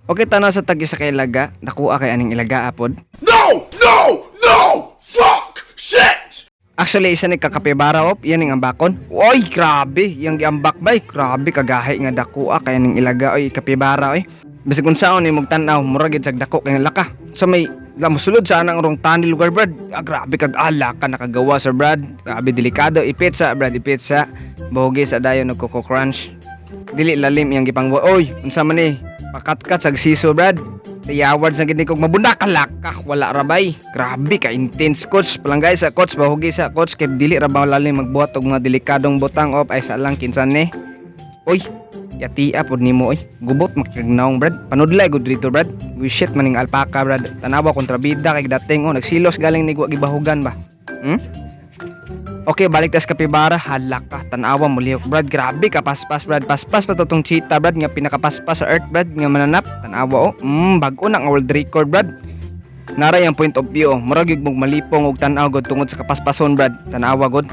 Okay, tanaw sa tagi sa kay ilaga, nakuha kay aning ilaga apod. No! No! No! Fuck! Shit! Actually, isa ni kakapibara op, yan ang ambakon. Oy, grabe, yang giambak bay, grabe kagahi nga dakuha kay aning ilaga oy kapibara oy. Bisag unsaon ni magtanaw, murag gid sag dako kay laka. So may lamusulod sa anang rong tani lugar brad. Grabe kag ala ka nakagawa sa brad. Grabe delikado ipitsa brad, ipitsa. Bogi sa dayon og Coco Crunch. Dili lalim yang gipangbuhat. Oy, unsa man ni? Pakatkat sag siso brad. Tiyaward sa gid kog mabunda kalaka wala rabay. Grabe ka intense coach. Palanggay sa coach, bahugi sa coach kay dili ra ba lalim magbuhat og mga delikadong butang op ay sa lang kinsan ni. Oy, yatia pod nimo oy. Gubot makignaong brad. Panudlay gud dito brad. We shit maning alpaka brad. Tanawa kontrabida kay dating nagsilos galing ni gibahugan ba. Okay, balik tas kapibara. Hala ka, tanawa mo lihok brad. Grabe ka, paspas brad. Paspas pa to tong cheetah brad. Nga pinakapaspas sa earth brad. Nga mananap. Tanawa oh. Bago na ang world record brad. Nara yung point of view. Murag yung mong malipong og tanaw god tungod sa kapaspason brad. Tanawa god.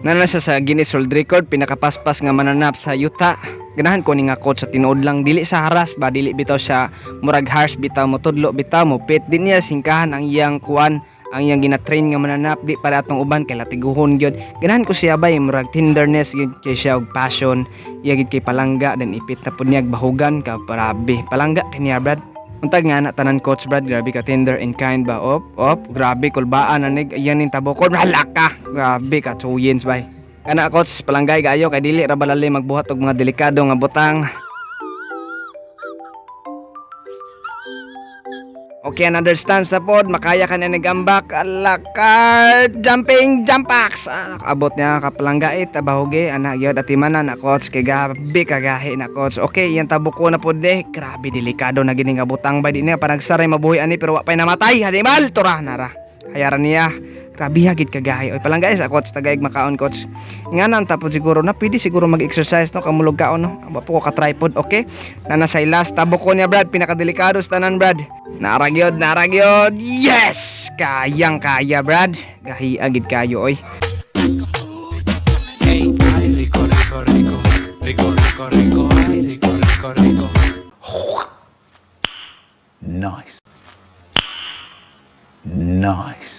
Nana siya sa Guinness World Record. Pinakapaspas nga mananap sa yuta. Ganahan ko ni nga coach sa tinuod lang. Dili sa haras ba. Dili bitaw siya murag harsh bitaw mo tudlo bitaw mo pit. Di niya singkahan ang iyang kuwan. Ang iyang ginatrain nga mananap di para atong uban kay latiguhon gyud. Ganahan ko siya bay murag tenderness gyud kay siya og passion. Iya gid kay palangga den ipit na pud niya bahugan ka parabi. Palangga kaniya brad. Untag nga na tanan coach brad, grabe ka tender and kind ba op. Grabe kulbaan anig ayan ning tabokon. Halaka. Grabe ka chuyins bay. Kana coach palanggay gayo kay dili ra balali magbuhat og mga delikado nga butang. Okay, understands na pod, makaya ka na nagambak, alakar, jumping, jumpaks. Abot niya kapalanggait, tabahugi, anak yun, atiman na coach, kay gabi kagahi na coach. Okay, yan tabuko na pod de, grabe, delikado na gining abutang ba di niya, panagsaray mabuhi ani, pero wapay namatay, hanimal, tura, nara. Hayaran niya, grabe hagit kagahi. Oy, palanggay sa coach, tagaig makaon coach. Nga nan tapod siguro na, pwede siguro mag-exercise no, kamulog kaon no. Aba po ko ka-tripod, okay? Nanasay last, tabuko niya brad, pinakadelikado sa tanan brad. Naragyod, yes! Kayang kaya brad. Gahi agid kayo oy. Hey, ay, rico, rico, rico. Rico, rico, rico. Ay, rico, rico, rico. Nice. Nice.